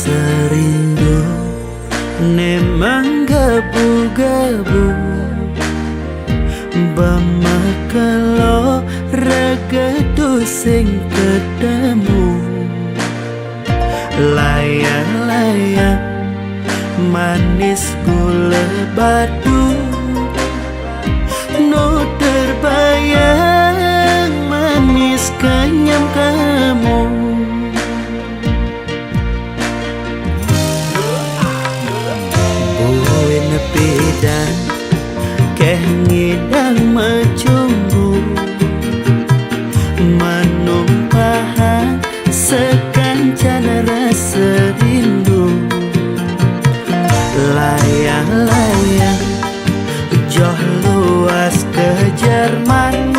serindu nemang gabu-gabu bamakalo regedu sing ketemu layang-layang manis gula batu no terbayang manis kenyam kamu buin pidan keh ngidang macumbu manumpahan sekancan rasa rindu layang-layang joh luas ke Jerman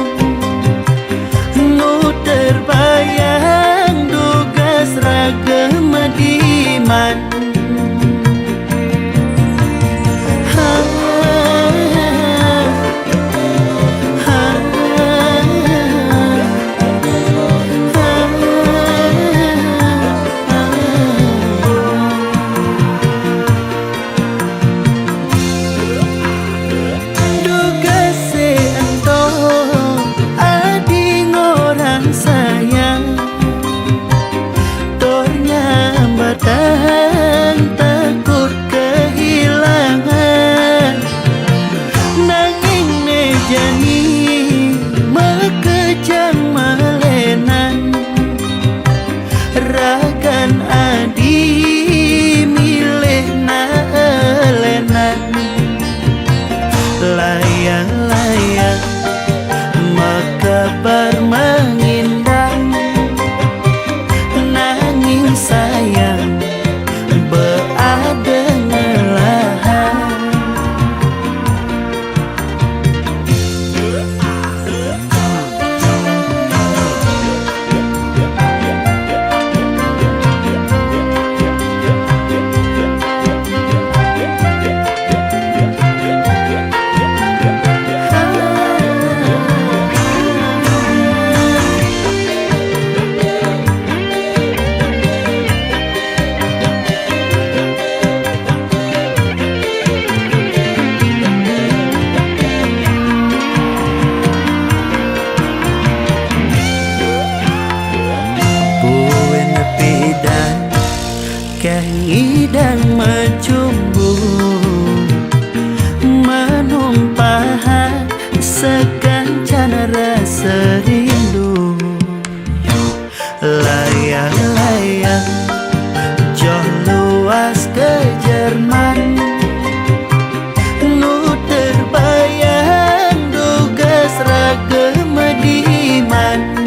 nu terbayang dugas ragam diman takut kehilangan nanging nejani mekejang malenan ragan adi milih naelenan layang-layang makabar mengindang nanging sayang berada ngelahan ngidang macumbu manumpahan sekancan rasa rindu layang-layang joh luas ke Jerman nu terbayang dugas ragam diman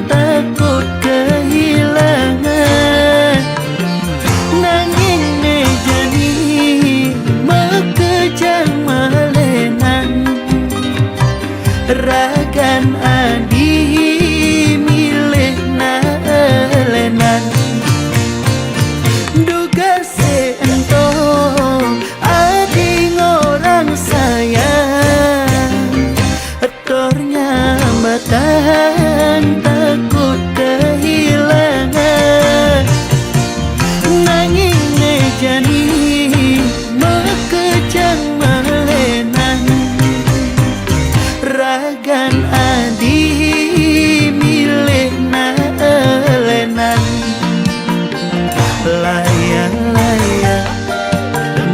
takut kehilangan nanging nejani mekejang malenan ragan adi milih naelenan duga seento adi ngorang sayang atornya tahan takut kehilangan nanging nejani mekejang malenan ragan adi milih naelenan layang-layang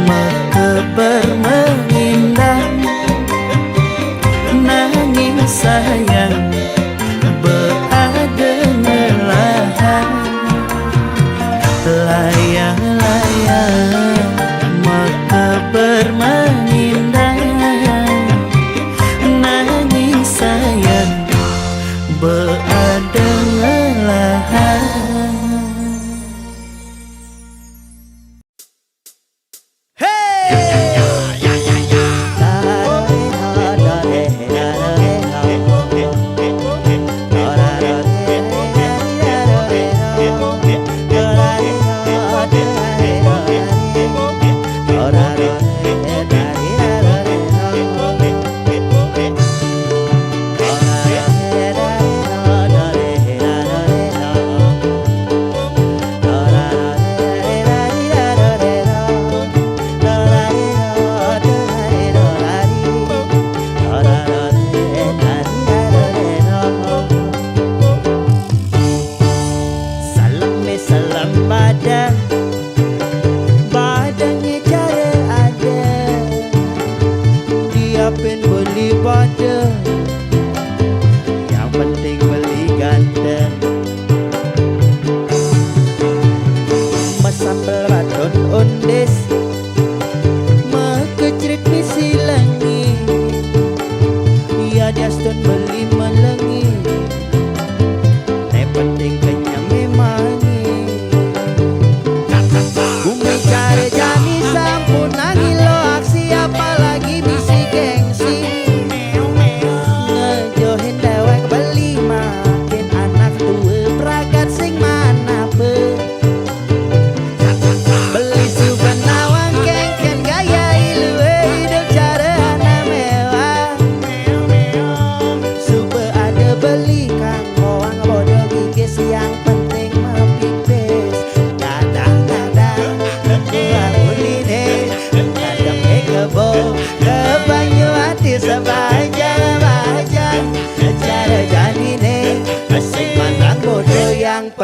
mekeber mengindang nanging sayang berada ngelahan layang-layang makabar mengindang nanging sayang berada ngelahan.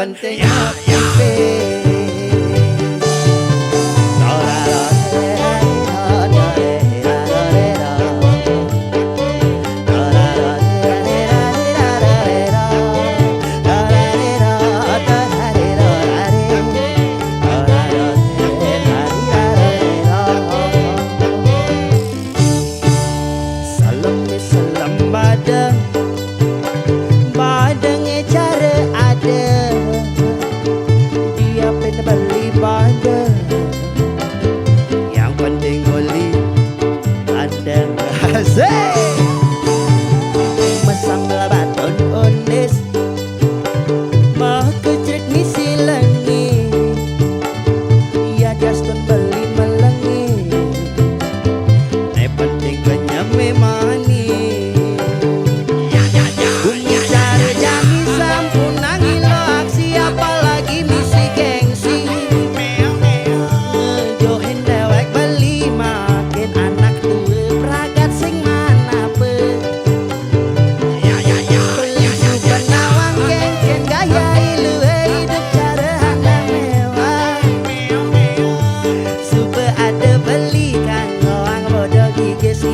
penting pipi.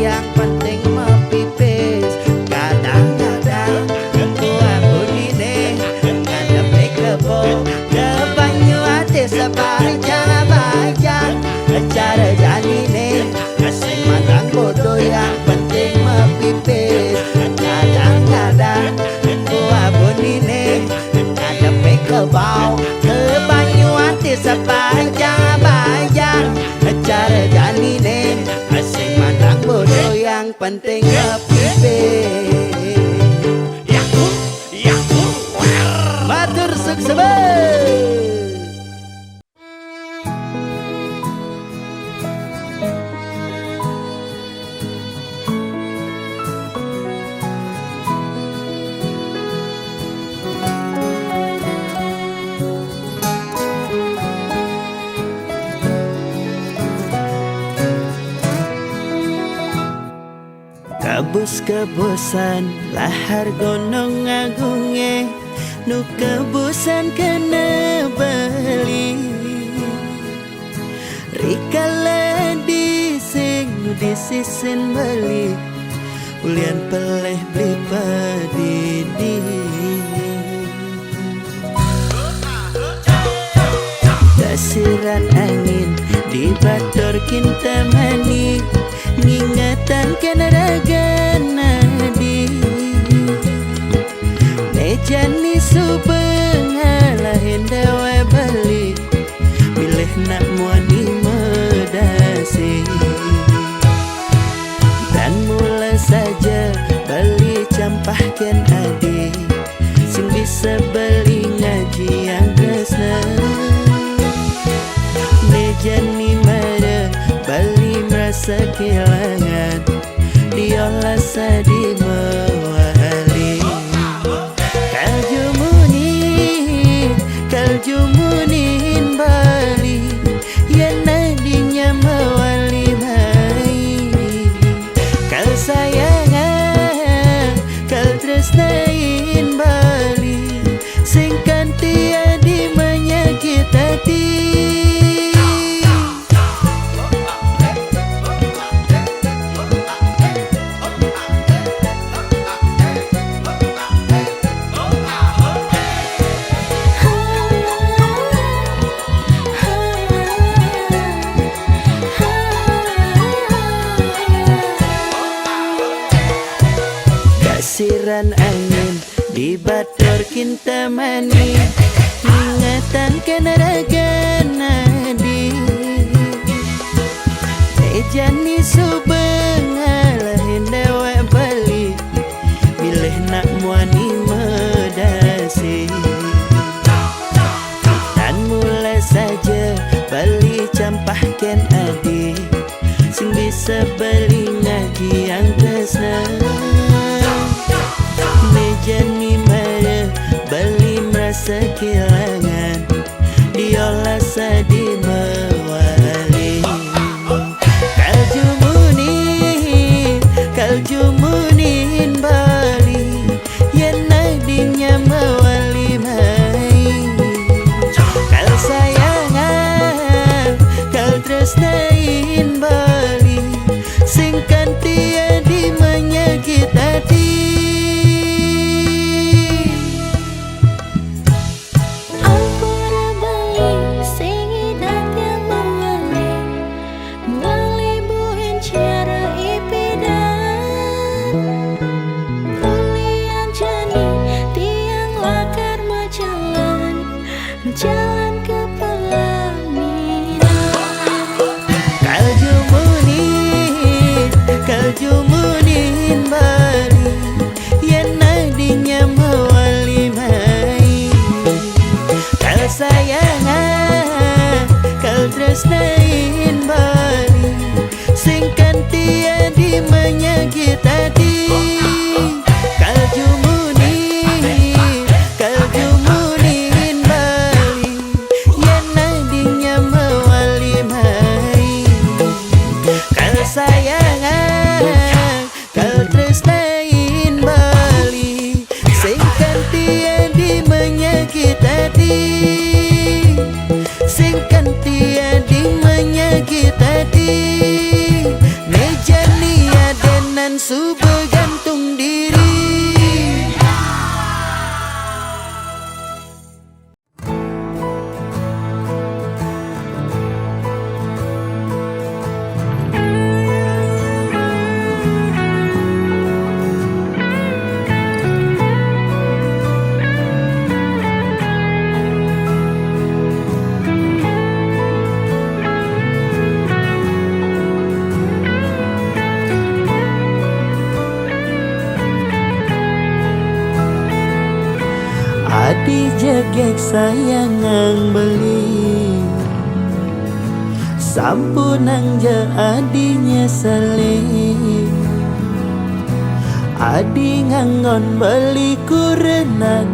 Yang penting mepipis, kadang-kadang tua bunine ngadepi kebo depanyu ate sepanjang bajan cara janine sing matang bodoh. Yang penting mepipis, kadang-kadang tua bunine ngadepi kebo depanyu ate sepanjang bajan cara janine sing matang bodoh. Yang penting ngepipis. Matur sukses. Kabus-kabusan lahar gunung agunge nu kabusan kena bali rikala dising nu disisin bali ulian peleh beli padidi dasiran angin di bator kinta mani ngingatan kena raga nadi nejani subeng alahin dewa balik milih nak muani medasi dan mula saja beli campahkan adi sing bisa beli ngaji yang resna nejani mara bali merasa kehilangan diolah sadi mewali kaljumunin bali yang nadinya mewali mai kal sayangan kal tresnain bali sing kanti adi menyakit hati. Siran angin di bator kinta mani ingatan kena raga nadi ejani subeng alahin dewa bali milih nak muani medasi dan mula saja bali campahkan adi sing bisa beli ngaji yang tresna nejani mara bali merasa kehilangan diolah sadi mewali kaljumunin bali yang nadinya mewali mai di menyegi tadi. Kalju munin Bali, yang nadinya mewali mai. Kal sayangan, kal tresnain Bali, sing kantia di menyegi tadi. Sing kantia di menyegi tadi. Mejani adenan su bergantung diri. Adi jegek sayangang beli, sampunang je adinya saling. Adi ngangon beli kurenan,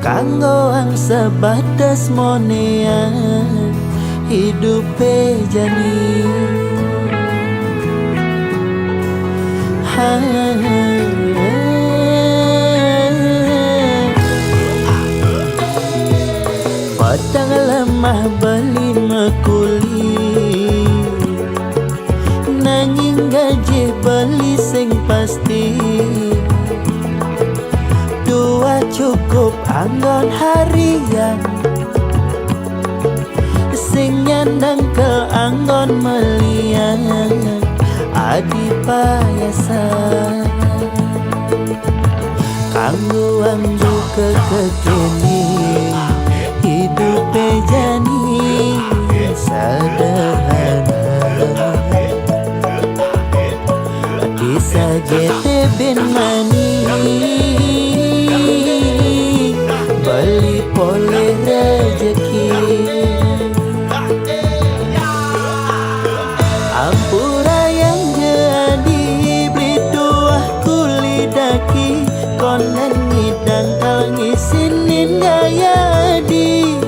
kanggo ang sebatas monean hidupe jani. Padang lemah beli mekuli, nanging gaji beli sing pasti. Dua cukup anggon harian, sing nyandang ke anggon melian. Adi payasan kanggo anggo kekekini. Hidup jani sederhana, bisa gete ben mani, beli pole rezeki. Ampura yang jadi beli dua kuli daki, konen ngidang kal ngisinin gaya di.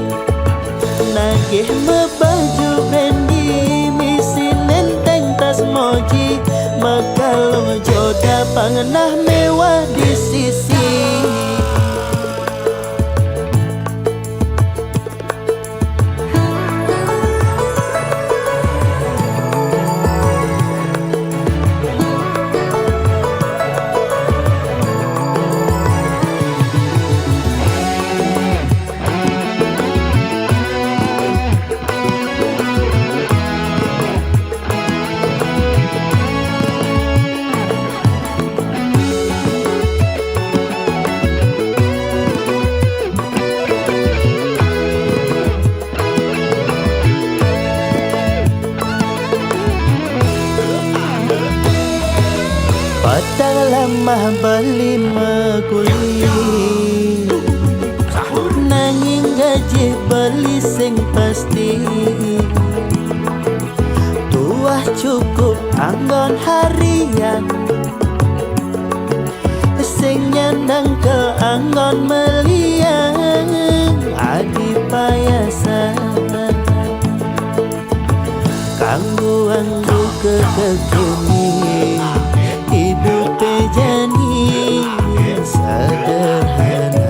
Nagih mebaju brandy, misi nenteng tas moji, makalong joda pangenah mewah di sisi. Padang lemah beli mekuli, nanging gaji beli sing pasti. Tuah cukup anggon harian, sing nyandang ke anggon melian. Adi payasan kanggo anggo kekekini. Hidup jani sederhana,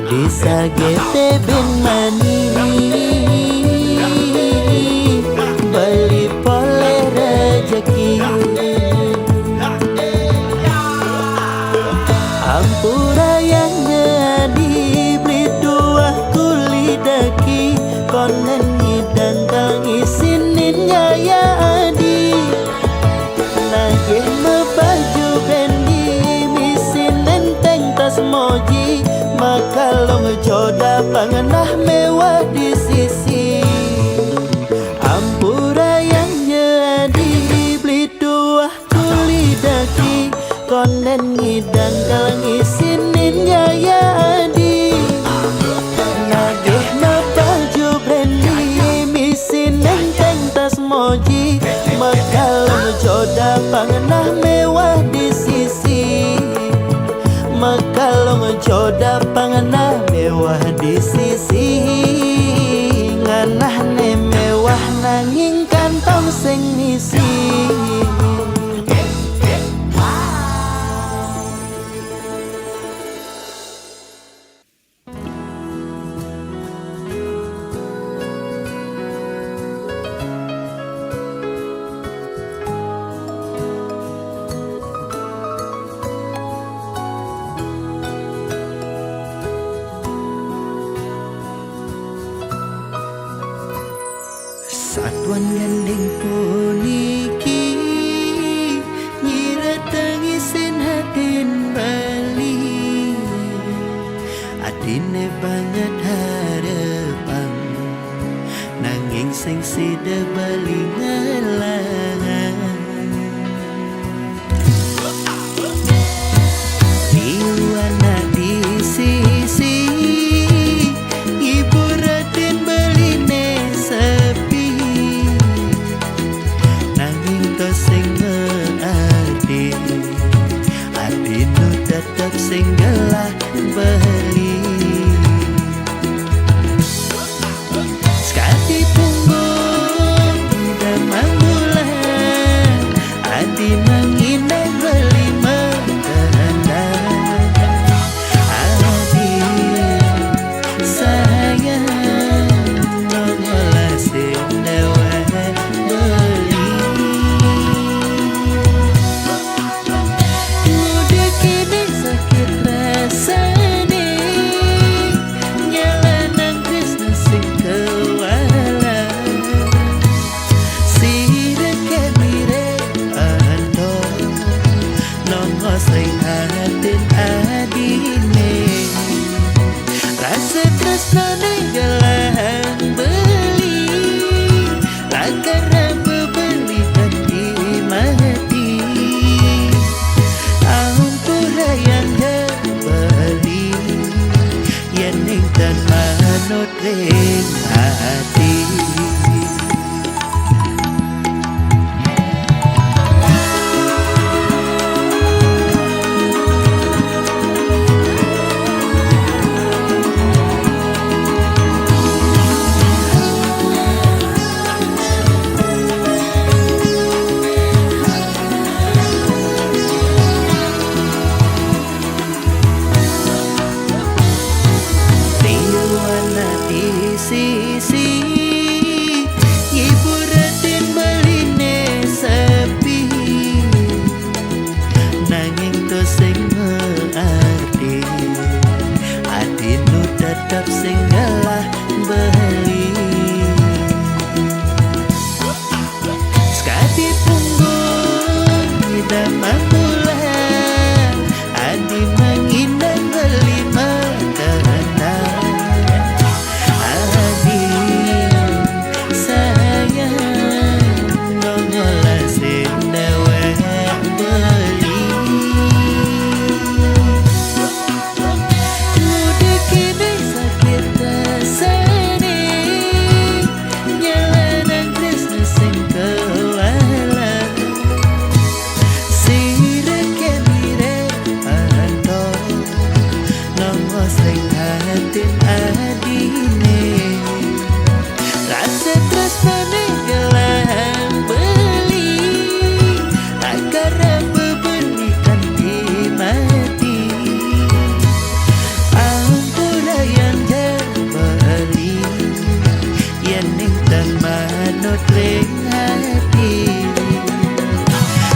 bisa gete ben mani, beli pole rezeki. Ampura yang jadi beli dua kuli daki, konen ngidang kal ngisinin gaya adi. Nagih mebaju brandy, misi nenteng tas moji, makalong joda pangenah mewah di sisi. Ampura yang jadi beli dua kuli daki, konen ngidang kal ngisinin gaya adi. Nagih mebaju brandy, misi nenteng jodoh pangenah mewah di sisi, makalong jodoh pangenah mewah di sisi, nganah ne mewah nanging kantong sing ngisi. Satuan gandeng puniki nyira tangisin hatin bali, adine banget harapan nanging sing sida bali ngalangan. Liwana di sisi ibu raden baline sepi, sing adi nu tetap sing gelah beli. Sekali punggung damang bulan adi mengindah beli mentanda. Adi sayang mengolah sing dewa beli. Sing hatin adine rasa tresnane gelang beli, lakar bebeli hati mati, ampura yang beli yang ning dan manut ring hati. Sisi ibu raden baline sepi, nanging to sing arti adi nu tetap sing gelah beli. Sekali punggung damang bulan adi mengindah beli mentanda. Sing hatin adine rasa tresnane gelang beli, lakar bebeli kanti mati, ampura yang beli yang ning dan manut ring hati.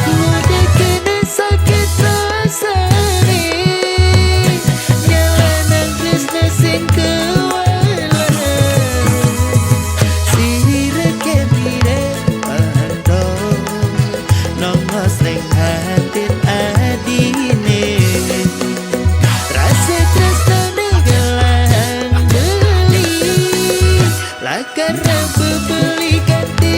Udah kena sakit rasane sing kewala, sirire kemire pando nongos ring hatin adine rasa tresnane gelang beli, lakar bebeli kanti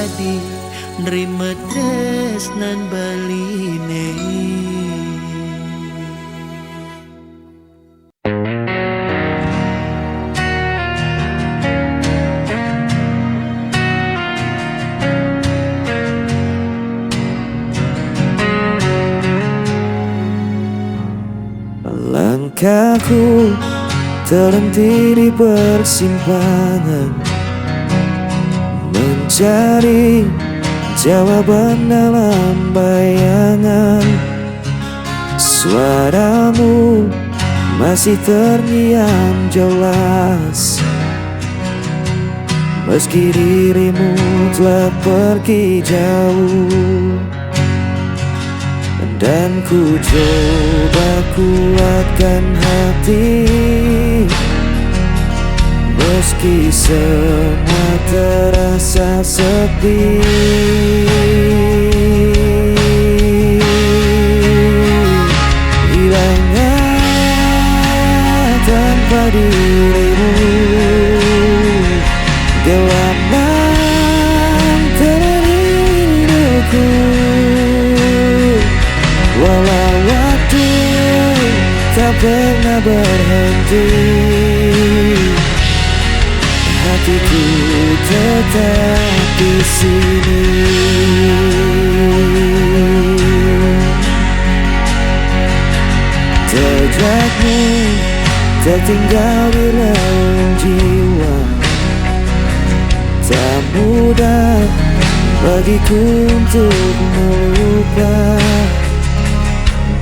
padi nerima tresnan baline. Langkahku terhenti di persimpangan, mencari jawaban dalam bayangan. Suaramu masih terngiang jelas, meski dirimu telah pergi jauh. Dan ku coba kuatkan hati, meski semua terasa sepi. Hilangnya tanpa dirimu, gelap mentelani hidupku. Walau waktu tak pernah berhenti, hatiku tetap di sini. Jejakmu tertinggal di relung jiwa, tak mudah bagiku untuk melupa.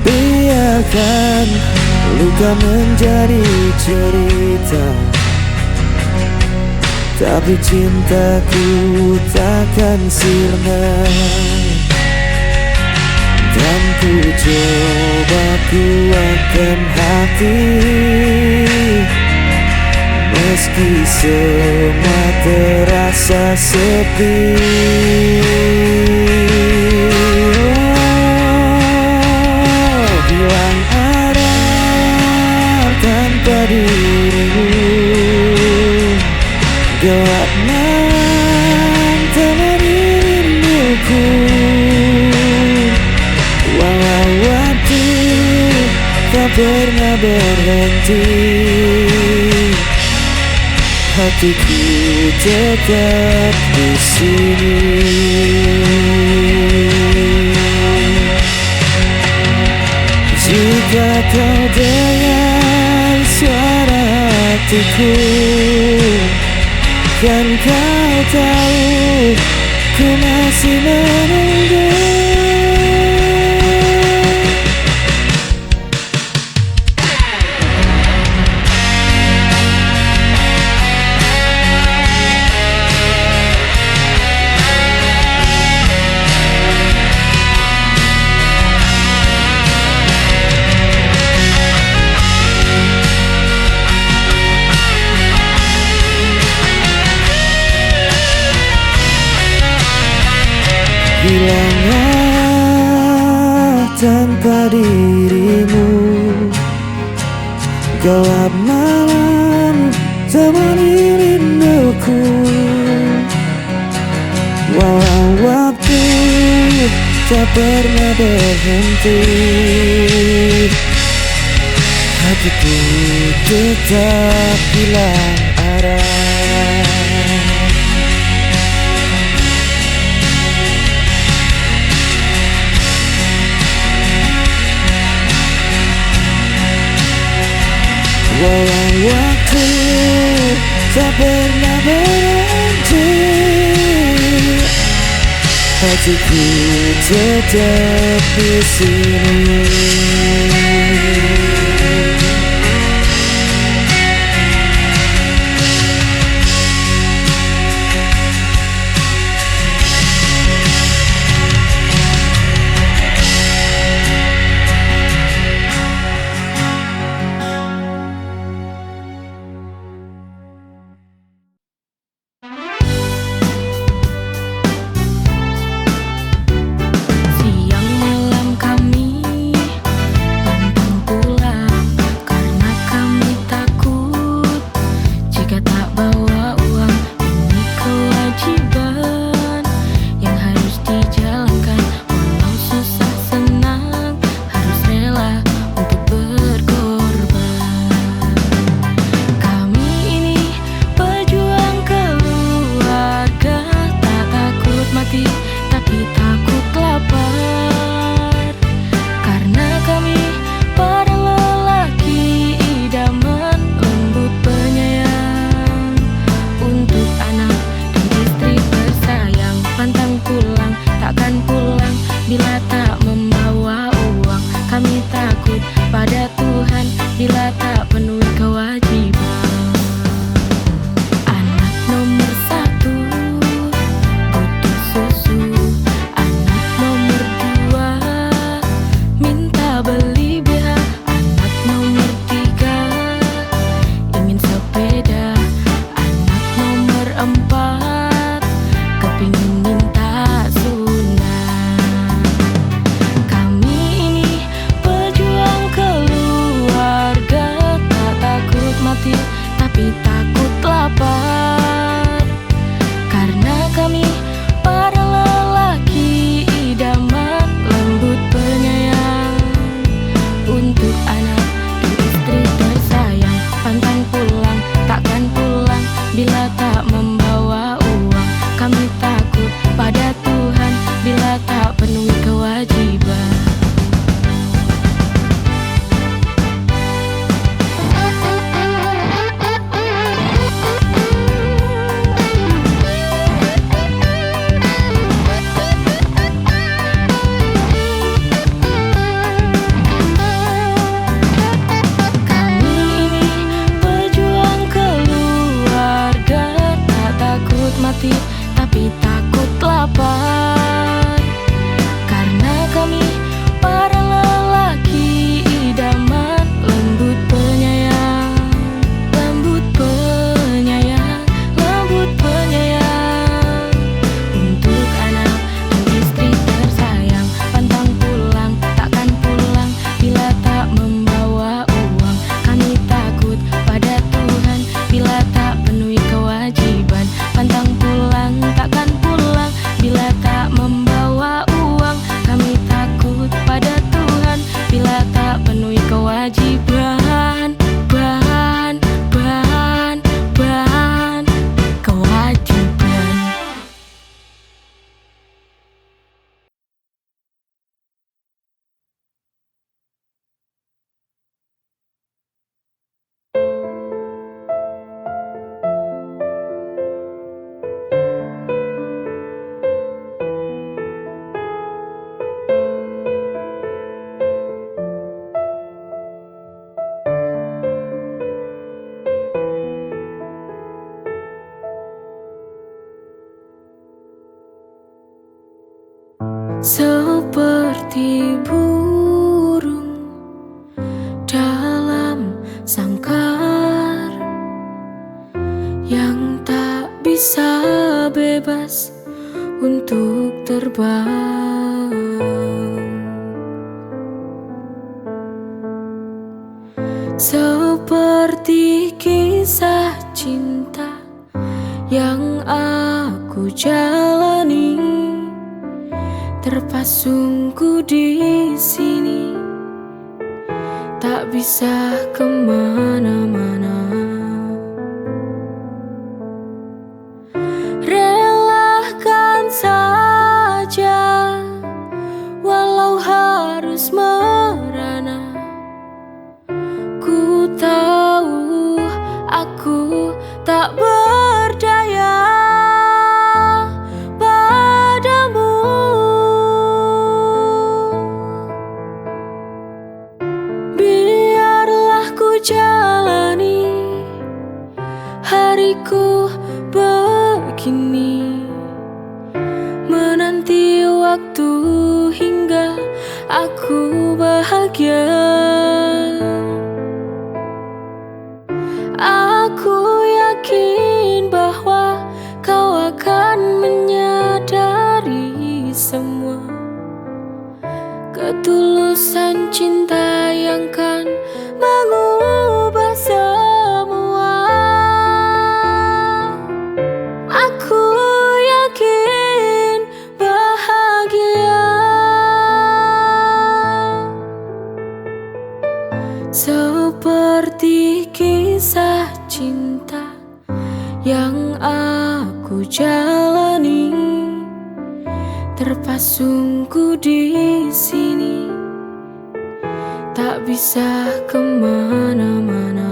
Biarkan luka menjadi cerita, tapi cintaku takkan sirna. Dan ku coba kuatkan hati, meski semua terasa sepi. Hilang arah tanpa dirimu, gelap mentemani rinduku. Walau waktu tak pernah berhenti, hatiku tetap di sini. Jika kau dengar suara hatiku, kan kau tahu ku masih menunggu. Hilangnya tanpa dirimu, gelap malam temani rinduku. Walau waktu tak pernah berhenti, hatiku tetap hilang arah. Walau waktu tak pernah berhenti, hatiku tetap di sini. Siang malam kami tanpa pingin minta sunat. Kami ini pejuang keluarga, tak takut mati tapi takut lapar. Karena kami para lelaki idaman, lembut penyayang untuk anak dan istri tersayang. Pantang pulang, takkan pulang bila tak membawa uang. Kami takut pada Tuhan bila tak penuhi kewajiban. Mati tapi takut lapar. Karena kami para lelaki idaman, lembut penyayang, lembut penyayang, lembut penyayang untuk anak dan istri tersayang. Pantang pulang, takkan pulang bila tak membawa uang. Kami takut pada Tuhan bila tak penuhi kewajiban. Pantang pulang, takkan pulang bila tak membawa uang. Kami takut pada Tuhan bila tak penuhi kewajiban. Kewajiban. Seperti burung dalam sangkar yang tak bisa bebas untuk terbang. Seperti kisah cinta yang aku jalani, terpasungku di sini, tak bisa kemana-mana. Relakan saja, walau harus merana. Ku tahu aku tak berdaya padamu. Biarlah ku jalani hariku begini, menanti waktu hingga aku bahagia. Aku yakin bahwa kau akan menyadari semua ketulusan cinta yang kan mengubah semua. Aku yakin bahagia. Seperti kisah cinta yang aku jalani, terpasungku di sini, tak bisa kemana-mana.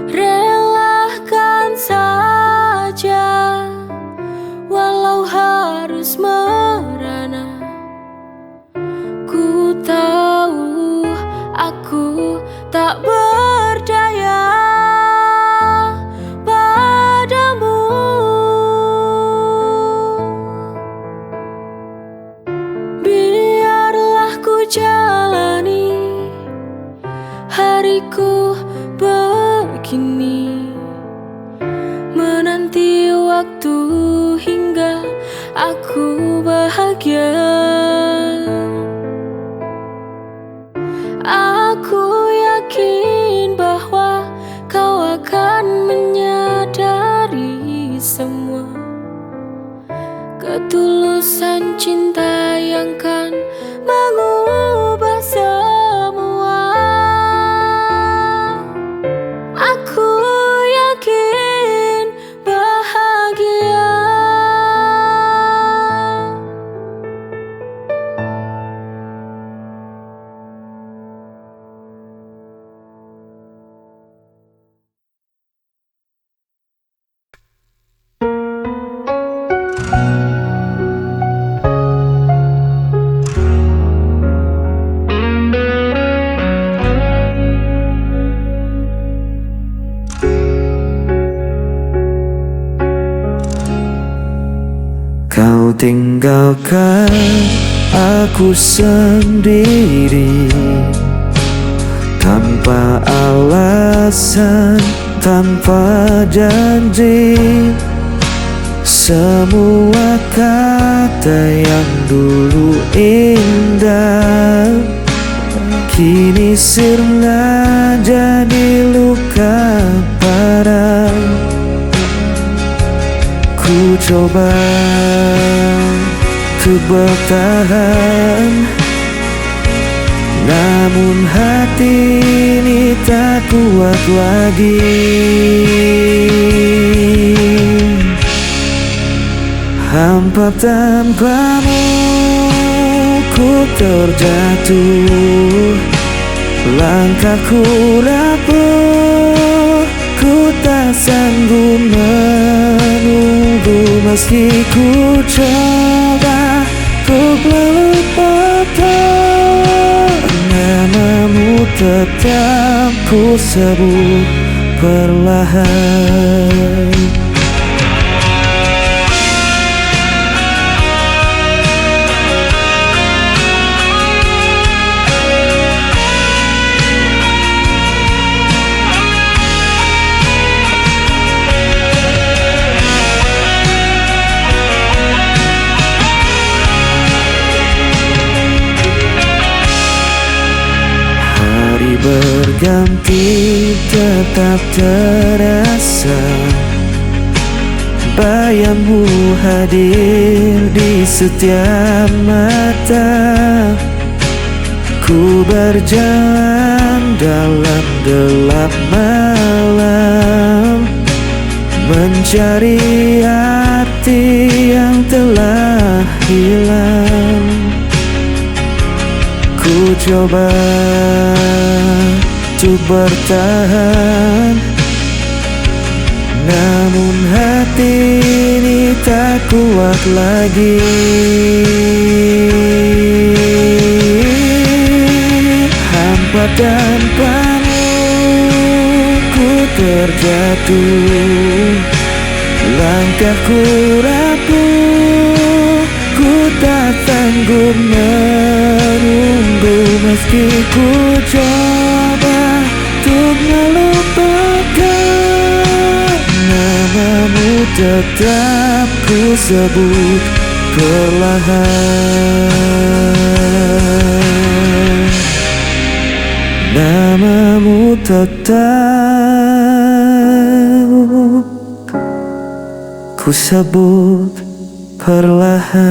Relakan saja, walau harus merana. Ku tahu aku tak berdaya padamu. Biarlah ku jalani nanti waktu hingga aku bahagia. Aku yakin bahwa kau akan menyadari semua ketulusan cinta yang kan mengubah semua. Aku yakin bahagia. Kau tinggalkan aku sendiri tanpa alasan, tanpa janji. Semua kata yang dulu indah kini sirna jadi luka parah. Ku coba untuk bertahan, namun hati ini tak kuat lagi. Hampa tanpamu ku terjatuh, langkahku rapuh, ku tak sanggup menunggu. Meski ku coba untuk melupakan, namamu tetap ku sebut perlahan. Berganti tetap terasa, bayangmu hadir di setiap mata. Ku berjalan dalam gelap malam, mencari arti yang telah hilang. Ku coba untuk bertahan, namun hati ini tak kuat lagi. Hampa tanpamu ku terjatuh, langkahku rapuh, ku tak sanggup menunggu. Meski ku coba untuk melupakan, namamu tetap ku sebut perlahan. Namamu tetap ku sebut perlahan.